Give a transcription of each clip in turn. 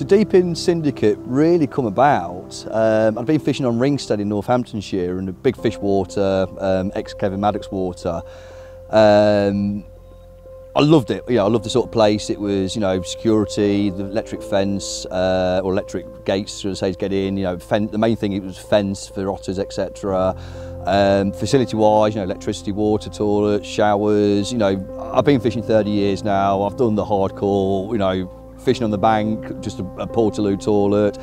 So Deepings Syndicate really come about. I'd been fishing on Ringstead in Northamptonshire and a big fish water, ex-Kevin Maddox water. I loved it. I loved the sort of place. It was, security, the electric fence or electric gates, should I say, to get in. The main thing, it was fence for otters, etc. Facility-wise, electricity, water, toilets, showers. I've been fishing 30 years now. I've done the hardcore, fishing on the bank, just a Portaloo toilet.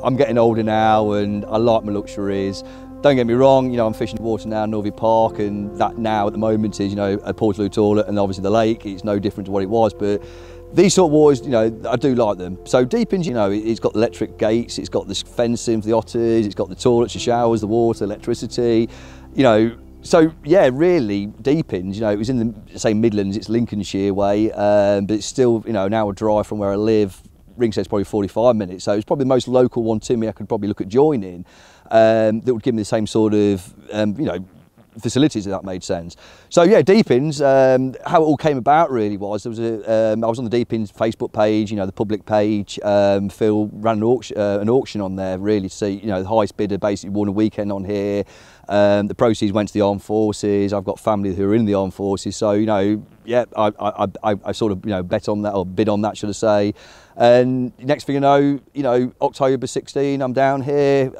I'm getting older now, and I like my luxuries. Don't get me wrong, I'm fishing water now in Norby Park, and that now at the moment is, a Portaloo toilet, and obviously the lake, it's no different to what it was, but these sort of waters, I do like them. So Deepings, it's got electric gates, it's got this fencing for the otters, it's got the toilets, the showers, the water, electricity, So yeah, really, Deepings, it was in the same Midlands, it's Lincolnshire way, but it's still, an hour drive from where I live. Ringstead's probably 45 minutes, so it's probably the most local one to me I could probably look at joining. That would give me the same sort of, facilities, if that made sense. So yeah, Deepings, how it all came about really was, there was I was on the Deepings Facebook page, the public page. Phil ran an auction on there really to see, the highest bidder basically won a weekend on here. The proceeds went to the armed forces. I've got family who are in the armed forces, so yeah, I sort of bet on that, or bid on that, should I say. And next thing you know, October 16, I'm down here.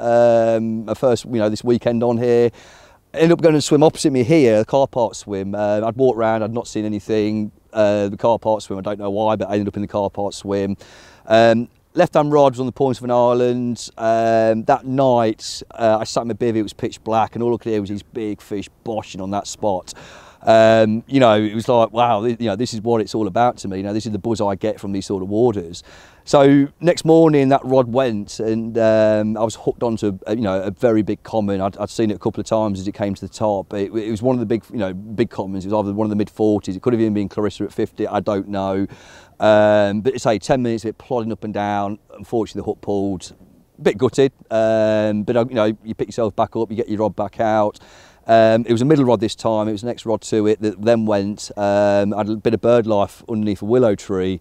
My first, this weekend on here. I ended up going to swim opposite me here, the car park swim. I'd walked around, I'd not seen anything. The car park swim, I don't know why, but I ended up in the car park swim. Left-hand rod was on the point of an island. That night, I sat in my bivvy, it was pitch black, and all I could hear was these big fish boshing on that spot. It was like, wow, this is what it's all about to me. This is the buzz I get from these sort of waters. So next morning, that rod went, and I was hooked onto a very big common. I'd seen it a couple of times as it came to the top. It was one of the big, big commons. It was either one of the mid-40s. It could have even been Clarissa at 50. I don't know. But it's 10 minutes of it plodding up and down. Unfortunately, the hook pulled. A bit gutted, but you pick yourself back up, you get your rod back out. It was a middle rod this time. It was the next rod to it that then went. I had a bit of bird life underneath a willow tree.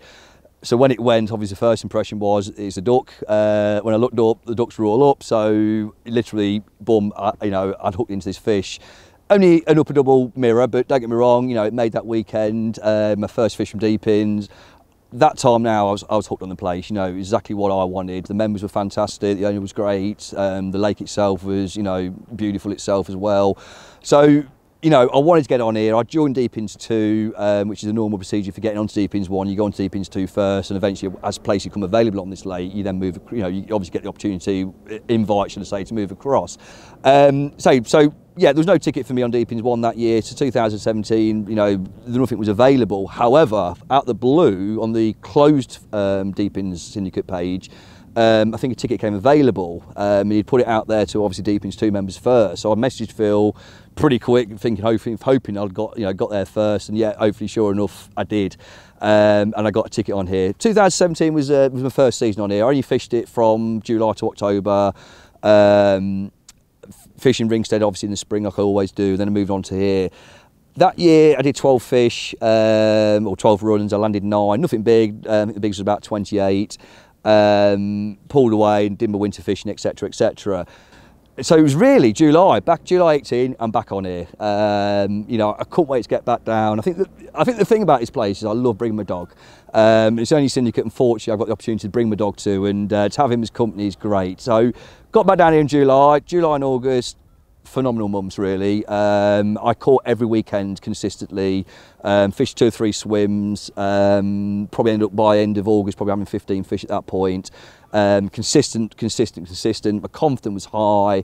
So when it went, obviously the first impression was it's a duck. When I looked up, the ducks were all up. So literally, boom, I'd hooked into this fish. Only an upper double mirror, but don't get me wrong, it made that weekend. My first fish from Deepings. That time now, I was hooked on the place, exactly what I wanted. The members were fantastic, the owner was great, the lake itself was, beautiful itself as well. So, I wanted to get on here. I joined Deepings 2, which is a normal procedure for getting onto Deepings 1. You go on to Deepings 2 first, and eventually, as places become available on this lake, you then move, you obviously get the opportunity, invite, should I say, to move across. Yeah, there was no ticket for me on Deepings 1 that year. So 2017, nothing was available. However, out the blue, on the closed Deepings Syndicate page, I think a ticket came available. He'd put it out there to obviously Deepings 2 members first. So I messaged Phil pretty quick, hoping I'd got there first, and yeah, hopefully, sure enough, I did. And I got a ticket on here. 2017 was my first season on here. I only fished it from July to October. Fishing Ringstead obviously in the spring like I always do, then I moved on to here. That year I did 12 fish, or 12 runs. I landed 9, nothing big. I think the biggest was about 28. Pulled away and did my winter fishing, etc, etc. So it was really July 18, I'm back on here. I couldn't wait to get back down. I think the thing about this place is I love bringing my dog. It's the only syndicate, unfortunately, I've got the opportunity to bring my dog to, and to have him as company is great. So got back down here in July and August. Phenomenal months really. I caught every weekend consistently, fished 2 or 3 swims, probably ended up by end of August probably having 15 fish at that point. Consistent. My confidence was high,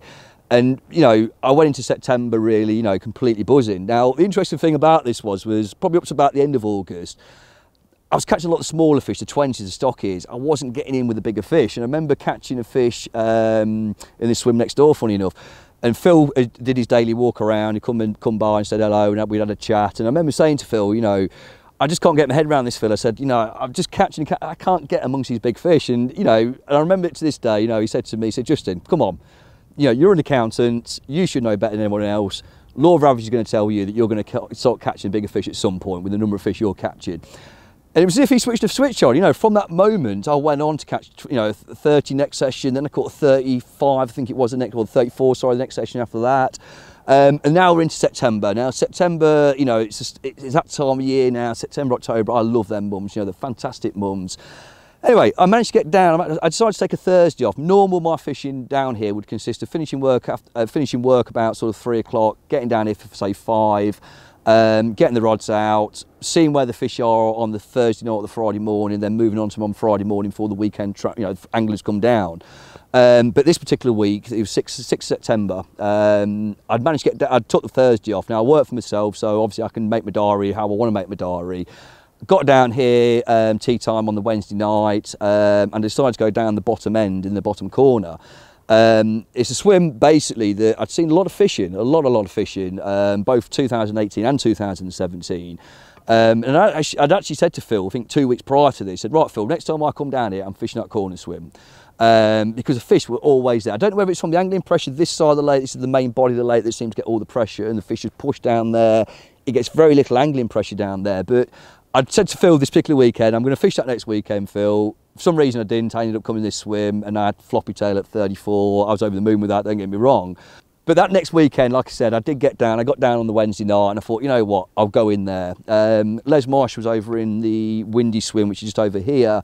and I went into September really, completely buzzing. Now the interesting thing about this was probably up to about the end of August, I was catching a lot of smaller fish, the 20s, the stockies. I wasn't getting in with the bigger fish, and I remember catching a fish in this swim next door, funny enough. And Phil did his daily walk around. He come by and said hello, and we had a chat. And I remember saying to Phil, I just can't get my head around this, Phil. I said, I'm just catching, I can't get amongst these big fish. And, and I remember it to this day, he said to me, he said, Justin, come on, you're an accountant, you should know better than anyone else. Law of averages is going to tell you that you're going to start catching bigger fish at some point with the number of fish you're catching. And it was as if he switched a switch on, you know. From that moment, I went on to catch, you know, 30 next session, then I caught 35, I think it was the next, or 34, sorry, the next session after that. And now we're into September. Now, September, you know, it's that time of year now, September, October. I love them mums, you know, they're fantastic mums. Anyway, I managed to get down. I decided to take a Thursday off. Normal, my fishing down here would consist of finishing work about sort of 3 o'clock, getting down here for say 5, getting the rods out, seeing where the fish are on the Thursday night or the Friday morning, then moving on to them on Friday morning before the weekend, you know, anglers come down. But this particular week, it was 6 September, I'd managed to get down. I took the Thursday off. Now I work for myself, so obviously I can make my diary how I want to make my diary. Got down here, tea time on the Wednesday night, and decided to go down the bottom end in the bottom corner. It's a swim basically that I'd seen a lot of fishing, a lot of fishing, both 2018 and 2017. And I'd actually said to Phil, I think 2 weeks prior to this, I said, right Phil, next time I come down here, I'm fishing that corner swim. Because the fish were always there. I don't know whether it's from the angling pressure this side of the lake, this is the main body of the lake that seems to get all the pressure, and the fish is pushed down there. It gets very little angling pressure down there, but I'd said to Phil this particular weekend, I'm going to fish that next weekend, Phil. For some reason I didn't. I ended up coming this swim and I had floppy tail at 34. I was over the moon with that, don't get me wrong. But that next weekend, like I said, I did get down. I got down on the Wednesday night and I thought, you know what, I'll go in there. Les Marsh was over in the windy swim, which is just over here.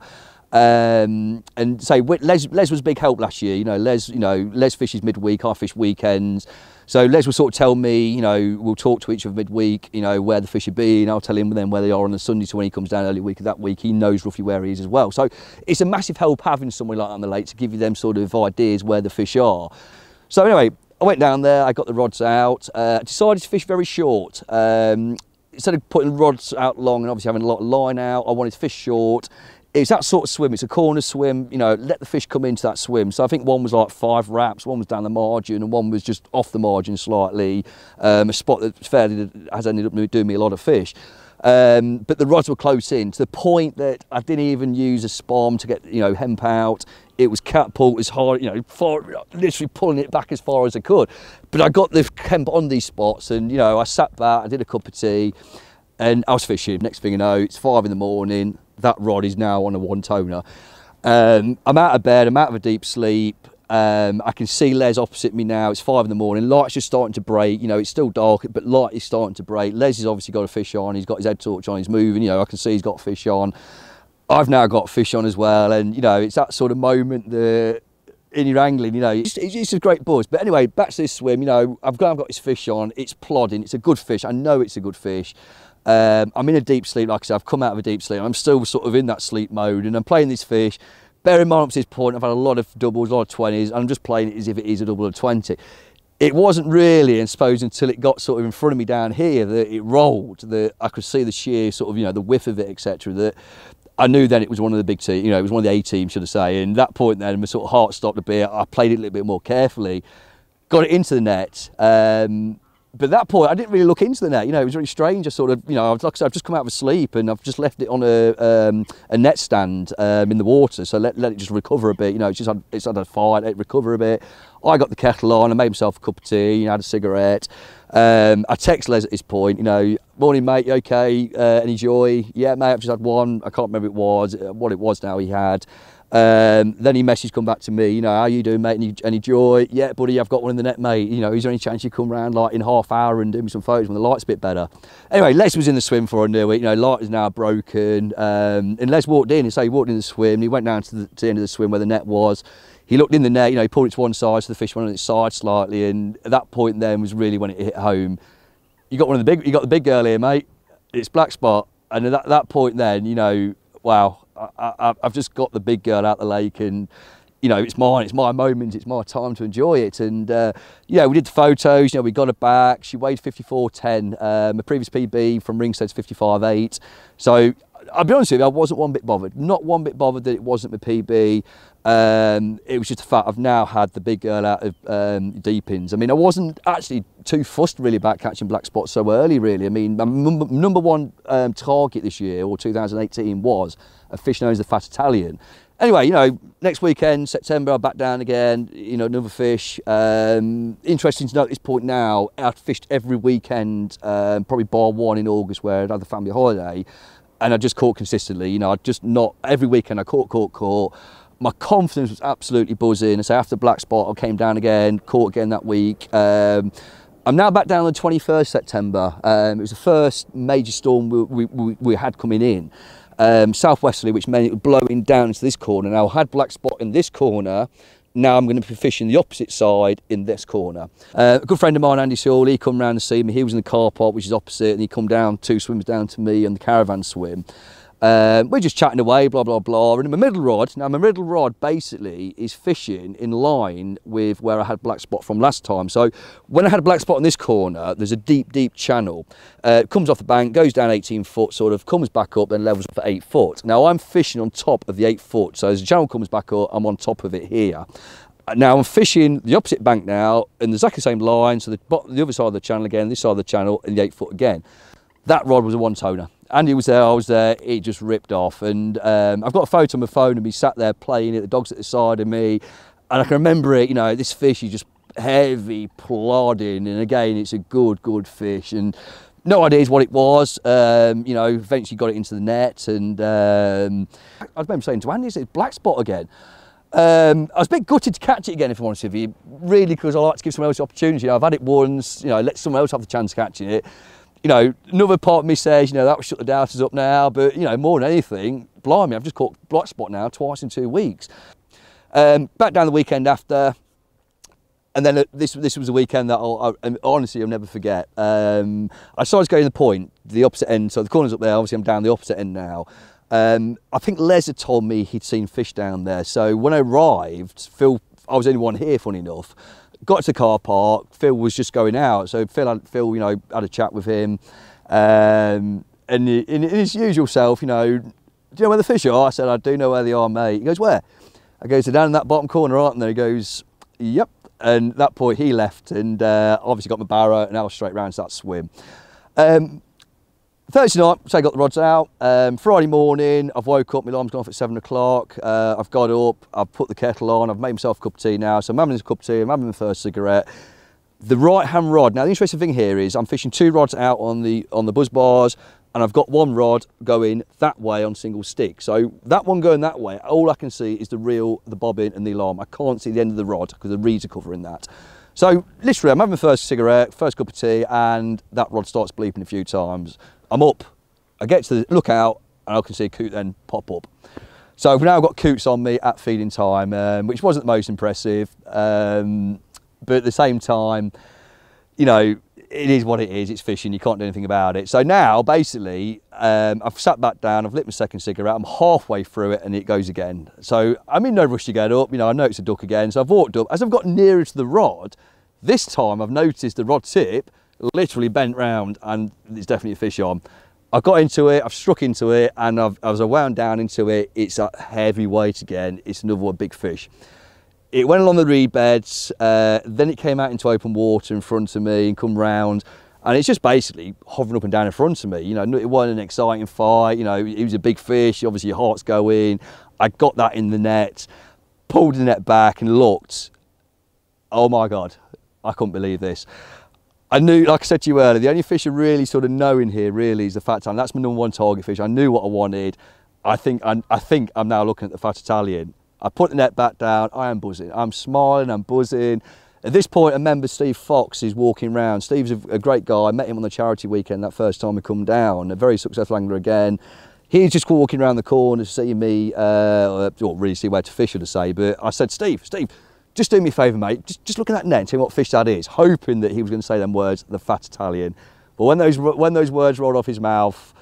And say Les was a big help last year. Les fishes midweek, I fish weekends. So Les will sort of tell me, we'll talk to each other midweek, where the fish are being. I'll tell him then where they are on the Sunday, so when he comes down early week of that week, he knows roughly where he is as well. So it's a massive help having someone like that on the lake to give you them sort of ideas where the fish are. So anyway, I went down there, I got the rods out, decided to fish very short. Instead of putting rods out long and obviously having a lot of line out, I wanted to fish short. It's that sort of swim, it's a corner swim, let the fish come into that swim. So I think one was like 5 wraps, one was down the margin and one was just off the margin slightly, a spot that fairly has ended up doing me a lot of fish. But the rods were close in to the point that I didn't even use a spom to get, hemp out. It was catapult as hard, literally pulling it back as far as I could. But I got the hemp on these spots and, I sat back, I did a cup of tea and I was fishing. Next thing you know, it's 5 in the morning. That rod is now on a 1-toner. I'm out of bed, I'm out of a deep sleep. I can see Les opposite me now. It's 5 in the morning. Light's just starting to break. It's still dark, but light is starting to break. Les has obviously got a fish on. He's got his head torch on. He's moving. I can see he's got fish on. I've now got fish on as well. And it's that sort of moment that in your angling, it's a great buzz. But anyway, back to this swim. I've got his fish on. It's plodding. It's a good fish. I know it's a good fish. I'm in a deep sleep, like I said, I've come out of a deep sleep. I'm still sort of in that sleep mode and I'm playing this fish. Bear in mind up to this point, I've had a lot of doubles, a lot of 20s, and I'm just playing it as if it is a double of 20. It wasn't really, I suppose, until it got sort of in front of me down here that it rolled, that I could see the sheer sort of, the whiff of it, etc. That I knew then it was one of the big teams, it was one of the A teams, should I say. And at that point then, my sort of heart stopped a bit. I played it a little bit more carefully, got it into the net. But at that point, I didn't really look into the net. It was really strange. I sort of, like I said, I've just come out of sleep and I've just left it on a net stand in the water. So let it just recover a bit. It's had a fight, let it recover a bit. I got the kettle on, I made myself a cup of tea, had a cigarette. I text Les at this point, morning mate, you okay? Any joy? Yeah mate, I've just had one. I can't remember what it was now he had. Then he messaged come back to me, how you doing mate, any joy? Yeah buddy, I've got one in the net mate, is there any chance you come round like in half hour and do me some photos when the light's a bit better? Anyway, Les was in the swim for a new week, light is now broken, and Les walked in, he walked in the swim, he went down to the end of the swim where the net was, he looked in the net, he pulled it to one side so the fish went on its side slightly, and at that point then was really when it hit home. You got the big girl here mate, it's black spot, and at that point then, wow, I've just got the big girl out the lake and, it's mine, it's my moment, it's my time to enjoy it. And, we did the photos, we got her back. She weighed 54.10, my previous PB from Ringstead's 55.8. So I'll be honest with you, I wasn't one bit bothered. Not one bit bothered that it wasn't my PB. It was just the fact I've now had the big girl out of Deepings. I mean, I wasn't actually too fussed really about catching black spots so early, really. I mean, my number one target this year, or 2018, was a fish known as the Fat Italian. Anyway, next weekend, September, I'm back down again, another fish. Interesting to note at this point now, I've fished every weekend, probably bar one in August where I'd had the family holiday. and I just caught consistently. You know, I just not every weekend I caught. My confidence was absolutely buzzing. So after black spot, I came down again, caught again that week. I'm now back down on the 21st September. It was the first major storm we had coming in, southwesterly, which meant it was blowing down into this corner. Now I had black spot in this corner. Now I'm going to be fishing the opposite side in this corner. A good friend of mine, Andy Sewell, he come round to see me. He was in the car park, which is opposite, and he come down 2 swims down to me on the caravan swim. We're just chatting away, blah, blah, blah. And my middle rod, now my middle rod basically is fishing in line with where I had black spot from last time. So when I had a black spot in this corner, there's a deep, deep channel. It comes off the bank, goes down 18 foot, sort of comes back up and levels up at 8 foot. Now I'm fishing on top of the 8 foot. So as the channel comes back up, I'm on top of it here. Now I'm fishing the opposite bank now, in exactly the same line. So the other side of the channel again, this side of the channel, and the 8 foot again. That rod was a 1-toner. Andy was there, I was there, it just ripped off. And I've got a photo on my phone of me sat there playing it, the dog's at the side of me. And I can remember it, you know, this fish is just heavy, plodding. And again, it's a good, good fish. And no ideas what it was. You know, eventually got it into the net. And I remember saying to Andy, it's black spot again. I was a bit gutted to catch it again, if I'm honest with you, really, because I like to give someone else the opportunity. You know, I've had it once, you know, let someone else have the chance of catching it. You know, another part of me says, you know, that would shut the doubters up now, but, you know, more than anything, blimey, I've just caught black spot now twice in 2 weeks. Back down the weekend after, and then this was a weekend that honestly I'll never forget. I started going to the point, the opposite end, so the corner's up there, obviously I'm down the opposite end now. I think Les had told me he'd seen fish down there, so when I arrived, Phil, I was the only one here, funny enough. Got to the car park, Phil was just going out, so Phil, you know, had a chat with him, and in his usual self, you know, do you know where the fish are? I said, I do know where they are, mate. He goes, where? I go, so down in that bottom corner, aren't they? He goes, yep. And at that point he left, and obviously got my barrow, and I was straight round to that swim. Thursday night, so I got the rods out. Friday morning, I've woke up, my alarm's gone off at 7 o'clock. I've got up, I've put the kettle on, I've made myself a cup of tea now. So I'm having a cup of tea, I'm having my first cigarette. The right-hand rod, now the interesting thing here is I'm fishing 2 rods out on the buzz bars, and I've got 1 rod going that way on single stick. So that one going that way, all I can see is the reel, the bobbin and the alarm. I can't see the end of the rod because the reeds are covering that. So literally, I'm having my first cigarette, first cup of tea, and that rod starts bleeping a few times. I'm up, I get to the lookout, and I can see a coot then pop up. So we've now got coots on me at feeding time, which wasn't the most impressive, but at the same time, you know, it is what it is, it's fishing, you can't do anything about it. So now, basically, I've sat back down, I've lit my second cigarette, I'm halfway through it, and it goes again. So I'm in no rush to get up, you know, I know it's a duck again, so I've walked up. As I've got nearer to the rod, this time I've noticed the rod tip literally bent round, and there's definitely a fish on. I got into it, I've struck into it, and as I wound down into it, it's a heavy weight again. It's another one, big fish. It went along the reed beds, then it came out into open water in front of me and come round, and it's just basically hovering up and down in front of me. You know, it wasn't an exciting fight, you know, it was a big fish, obviously your heart's going. I got that in the net, pulled the net back and looked. Oh my God, I couldn't believe this. I knew, like I said to you earlier, the only fish I really sort of know in here really is the fat Italian. That's my #1 target fish. I knew what I wanted. I think I'm now looking at the fat Italian. I put the net back down, I am buzzing. I'm smiling, I'm buzzing. At this point, a member, Steve Fox, is walking around. Steve's a great guy. I met him on the charity weekend that first time he come down. A very successful angler again. He's just walking around the corner to see me, or really see where to fish, should I say. But I said, Steve, just do me a favour, mate. Just look at that net and tell me what fish that is. Hoping that he was going to say them words, the fat Italian. But when those words rolled off his mouth,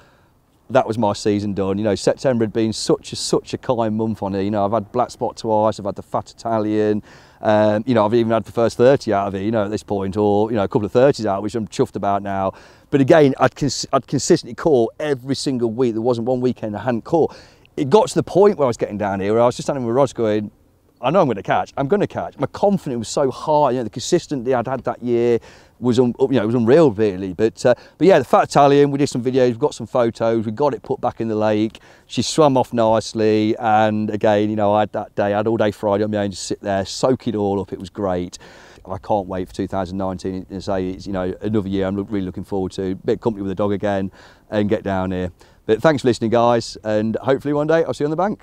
that was my season done. You know, September had been such a kind month on it. You know, I've had black spot twice, I've had the fat Italian. You know, I've even had the first 30 out of it, you know, at this point, or, you know, a couple of 30s out, which I'm chuffed about now. But again, I'd consistently caught every single week. There wasn't one weekend I hadn't caught. It got to the point where I was getting down here where I was just standing with rods going, I know I'm going to catch. I'm going to catch. My confidence was so high. You know, the consistency I'd had that year was, it was unreal, really. But yeah, the fat Italian. We did some videos. We've got some photos. We got it put back in the lake. She swam off nicely. And again, you know, I had all day Friday on my own to sit there, soak it all up. It was great. I can't wait for 2019 and say it's, you know, another year I'm really looking forward to. Bit of company with the dog again and get down here. But thanks for listening, guys, and hopefully one day I'll see you on the bank.